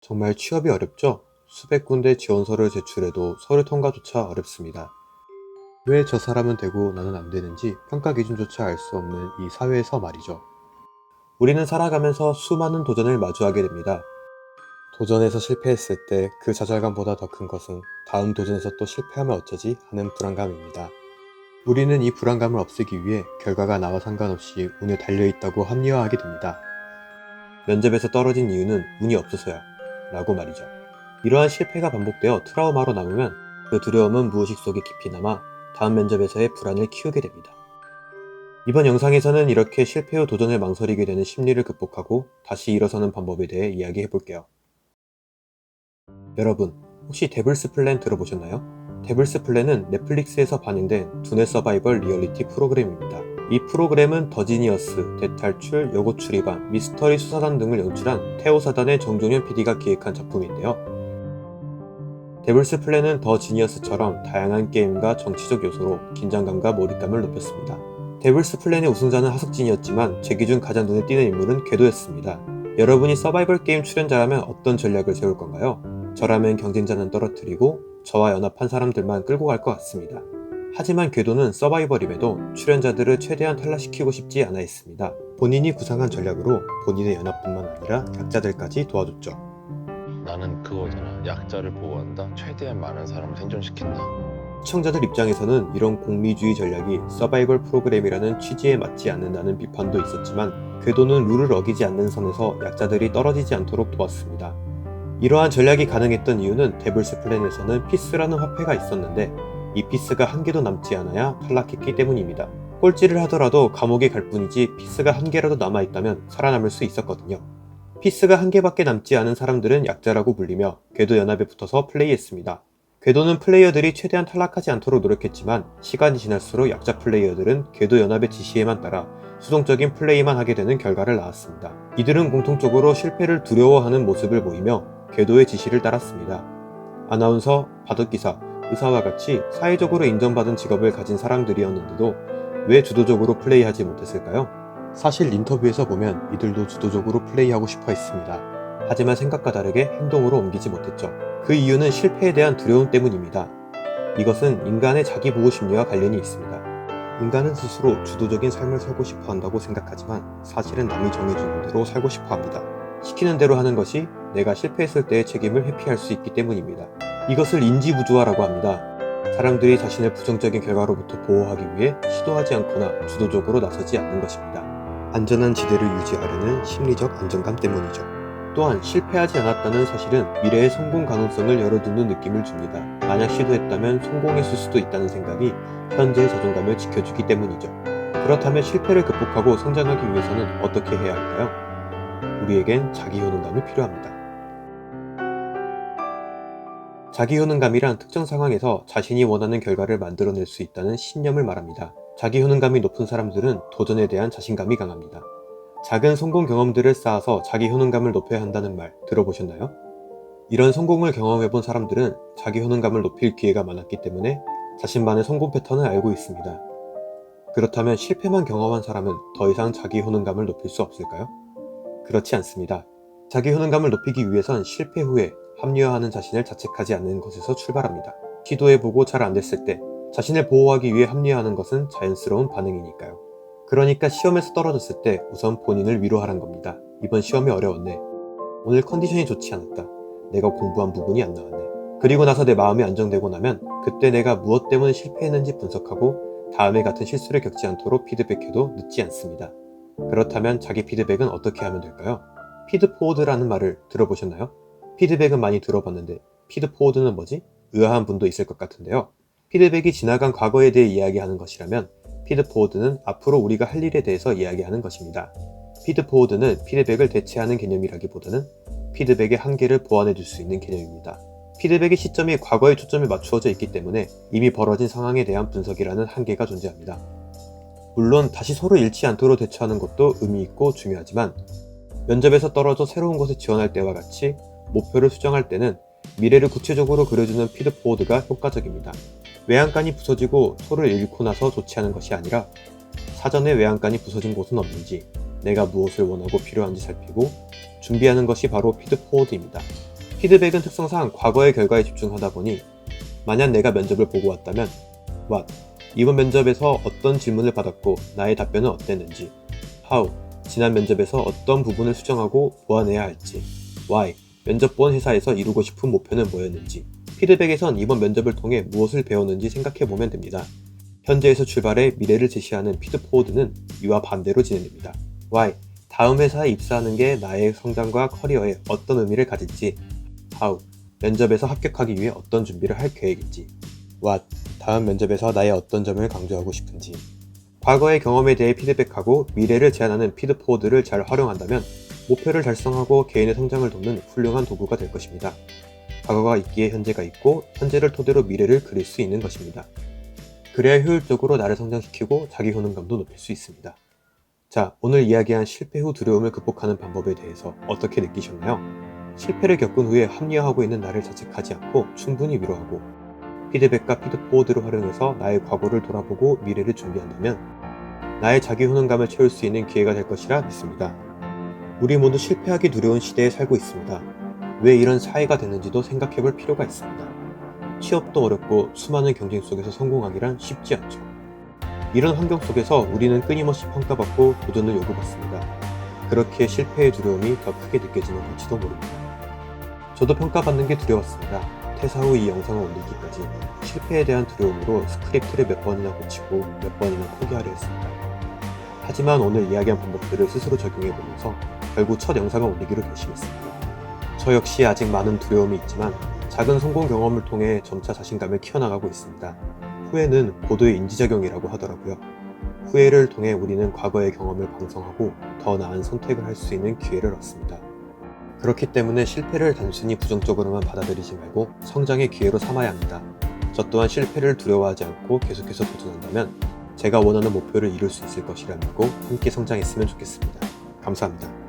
정말 취업이 어렵죠? 수백 군데 지원서를 제출해도 서류 통과조차 어렵습니다. 왜 저 사람은 되고 나는 안 되는지 평가 기준조차 알 수 없는 이 사회에서 말이죠. 우리는 살아가면서 수많은 도전을 마주하게 됩니다. 도전에서 실패했을 때 그 좌절감보다 더 큰 것은 다음 도전에서 또 실패하면 어쩌지 하는 불안감입니다. 우리는 이 불안감을 없애기 위해 결과가 나와 상관없이 운에 달려있다고 합리화하게 됩니다. 면접에서 떨어진 이유는 운이 없어서야 라고 말이죠. 이러한 실패가 반복되어 트라우마로 남으면 그 두려움은 무의식 속에 깊이 남아 다음 면접에서의 불안을 키우게 됩니다. 이번 영상에서는 이렇게 실패 후 도전을 망설이게 되는 심리를 극복하고 다시 일어서는 방법에 대해 이야기해 볼게요. 여러분, 혹시 데블스 플랜 들어보셨나요? 데블스 플랜은 넷플릭스에서 반영된 두뇌 서바이벌 리얼리티 프로그램입니다. 이 프로그램은 더 지니어스, 대탈출, 여고 출입반, 미스터리 수사단 등을 연출한 태오사단의 정종현 PD가 기획한 작품인데요. 데블스 플랜은 더 지니어스처럼 다양한 게임과 정치적 요소로 긴장감과 몰입감을 높였습니다. 데블스 플랜의 우승자는 하석진이었지만 제 기준 가장 눈에 띄는 인물은 궤도였습니다. 여러분이 서바이벌 게임 출연자라면 어떤 전략을 세울 건가요? 저라면 경쟁자는 떨어뜨리고 저와 연합한 사람들만 끌고 갈 것 같습니다. 하지만 궤도는 서바이벌임에도 출연자들을 최대한 탈락시키고 싶지 않아 했습니다. 본인이 구상한 전략으로 본인의 연합뿐만 아니라 약자들까지 도와줬죠. 나는 그거잖아. 약자를 보호한다. 최대한 많은 사람을 생존시킨다. 시청자들 입장에서는 이런 공리주의 전략이 서바이벌 프로그램이라는 취지에 맞지 않는다는 비판도 있었지만 궤도는 룰을 어기지 않는 선에서 약자들이 떨어지지 않도록 도왔습니다. 이러한 전략이 가능했던 이유는 데블스 플랜에서는 피스라는 화폐가 있었는데 이 피스가 한 개도 남지 않아야 탈락했기 때문입니다. 꼴찌를 하더라도 감옥에 갈 뿐이지 피스가 한 개라도 남아있다면 살아남을 수 있었거든요. 피스가 한 개밖에 남지 않은 사람들은 약자라고 불리며 궤도 연합에 붙어서 플레이했습니다. 궤도는 플레이어들이 최대한 탈락하지 않도록 노력했지만 시간이 지날수록 약자 플레이어들은 궤도 연합의 지시에만 따라 수동적인 플레이만 하게 되는 결과를 낳았습니다. 이들은 공통적으로 실패를 두려워하는 모습을 보이며 궤도의 지시를 따랐습니다. 아나운서, 바둑기사, 의사와 같이 사회적으로 인정받은 직업을 가진 사람들이었는데도 왜 주도적으로 플레이하지 못했을까요? 사실 인터뷰에서 보면 이들도 주도적으로 플레이하고 싶어 했습니다. 하지만 생각과 다르게 행동으로 옮기지 못했죠. 그 이유는 실패에 대한 두려움 때문입니다. 이것은 인간의 자기보호 심리와 관련이 있습니다. 인간은 스스로 주도적인 삶을 살고 싶어 한다고 생각하지만 사실은 남이 정해주는 대로 살고 싶어 합니다. 시키는 대로 하는 것이 내가 실패했을 때의 책임을 회피할 수 있기 때문입니다. 이것을 인지부조화라고 합니다. 사람들이 자신을 부정적인 결과로부터 보호하기 위해 시도하지 않거나 주도적으로 나서지 않는 것입니다. 안전한 지대를 유지하려는 심리적 안정감 때문이죠. 또한 실패하지 않았다는 사실은 미래의 성공 가능성을 열어두는 느낌을 줍니다. 만약 시도했다면 성공했을 수도 있다는 생각이 현재의 자존감을 지켜주기 때문이죠. 그렇다면 실패를 극복하고 성장하기 위해서는 어떻게 해야 할까요? 우리에겐 자기효능감이 필요합니다. 자기효능감이란 특정 상황에서 자신이 원하는 결과를 만들어낼 수 있다는 신념을 말합니다. 자기효능감이 높은 사람들은 도전에 대한 자신감이 강합니다. 작은 성공 경험들을 쌓아서 자기 효능감을 높여야 한다는 말 들어보셨나요? 이런 성공을 경험해본 사람들은 자기 효능감을 높일 기회가 많았기 때문에 자신만의 성공 패턴을 알고 있습니다. 그렇다면 실패만 경험한 사람은 더 이상 자기 효능감을 높일 수 없을까요? 그렇지 않습니다. 자기 효능감을 높이기 위해선 실패 후에 합리화하는 자신을 자책하지 않는 것에서 출발합니다. 시도해보고 잘 안됐을 때 자신을 보호하기 위해 합리화하는 것은 자연스러운 반응이니까요. 그러니까 시험에서 떨어졌을 때 우선 본인을 위로하란 겁니다. 이번 시험이 어려웠네. 오늘 컨디션이 좋지 않았다. 내가 공부한 부분이 안 나왔네. 그리고 나서 내 마음이 안정되고 나면 그때 내가 무엇 때문에 실패했는지 분석하고 다음에 같은 실수를 겪지 않도록 피드백해도 늦지 않습니다. 그렇다면 자기 피드백은 어떻게 하면 될까요? 피드포워드라는 말을 들어보셨나요? 피드백은 많이 들어봤는데 피드포워드는 뭐지? 의아한 분도 있을 것 같은데요. 피드백이 지나간 과거에 대해 이야기하는 것이라면 피드포워드는 앞으로 우리가 할 일에 대해서 이야기하는 것입니다. 피드포워드는 피드백을 대체하는 개념이라기보다는 피드백의 한계를 보완해 줄 수 있는 개념입니다. 피드백의 시점이 과거에 초점이 맞추어져 있기 때문에 이미 벌어진 상황에 대한 분석이라는 한계가 존재합니다. 물론 다시 서로 잃지 않도록 대처하는 것도 의미 있고 중요하지만 면접에서 떨어져 새로운 곳에 지원할 때와 같이 목표를 수정할 때는 미래를 구체적으로 그려주는 피드포워드가 효과적입니다. 외양간이 부서지고 소를 잃고 나서 조치하는 것이 아니라 사전에 외양간이 부서진 곳은 없는지 내가 무엇을 원하고 필요한지 살피고 준비하는 것이 바로 피드포워드입니다. 피드백은 특성상 과거의 결과에 집중하다 보니 만약 내가 면접을 보고 왔다면 What? 이번 면접에서 어떤 질문을 받았고 나의 답변은 어땠는지 How? 지난 면접에서 어떤 부분을 수정하고 보완해야 할지 Why? 면접 본 회사에서 이루고 싶은 목표는 뭐였는지 피드백에선 이번 면접을 통해 무엇을 배웠는지 생각해보면 됩니다. 현재에서 출발해 미래를 제시하는 피드포워드는 이와 반대로 진행됩니다. Why? 다음 회사에 입사하는 게 나의 성장과 커리어에 어떤 의미를 가질지 How? 면접에서 합격하기 위해 어떤 준비를 할 계획인지 What? 다음 면접에서 나의 어떤 점을 강조하고 싶은지 과거의 경험에 대해 피드백하고 미래를 제안하는 피드포워드를 잘 활용한다면 목표를 달성하고 개인의 성장을 돕는 훌륭한 도구가 될 것입니다. 과거가 있기에 현재가 있고 현재를 토대로 미래를 그릴 수 있는 것입니다. 그래야 효율적으로 나를 성장시키고 자기 효능감도 높일 수 있습니다. 자, 오늘 이야기한 실패 후 두려움을 극복하는 방법에 대해서 어떻게 느끼셨나요? 실패를 겪은 후에 합리화하고 있는 나를 자책하지 않고 충분히 위로하고 피드백과 피드포워드를 활용해서 나의 과거를 돌아보고 미래를 준비한다면 나의 자기 효능감을 채울 수 있는 기회가 될 것이라 믿습니다. 우리 모두 실패하기 두려운 시대에 살고 있습니다. 왜 이런 사회가 되는지도 생각해볼 필요가 있습니다. 취업도 어렵고 수많은 경쟁 속에서 성공하기란 쉽지 않죠. 이런 환경 속에서 우리는 끊임없이 평가받고 도전을 요구받습니다. 그렇게 실패의 두려움이 더 크게 느껴지는 걸지도 모릅니다. 저도 평가받는 게 두려웠습니다. 퇴사 후 이 영상을 올리기까지 실패에 대한 두려움으로 스크립트를 몇 번이나 고치고 몇 번이나 포기하려 했습니다. 하지만 오늘 이야기한 방법들을 스스로 적용해보면서 결국 첫 영상을 올리기로 결심했습니다. 저 역시 아직 많은 두려움이 있지만 작은 성공 경험을 통해 점차 자신감을 키워나가고 있습니다. 후회는 고도의 인지작용이라고 하더라고요. 후회를 통해 우리는 과거의 경험을 방성하고 더 나은 선택을 할 수 있는 기회를 얻습니다. 그렇기 때문에 실패를 단순히 부정적으로만 받아들이지 말고 성장의 기회로 삼아야 합니다. 저 또한 실패를 두려워하지 않고 계속해서 도전한다면 제가 원하는 목표를 이룰 수 있을 것이라 믿고 함께 성장했으면 좋겠습니다. 감사합니다.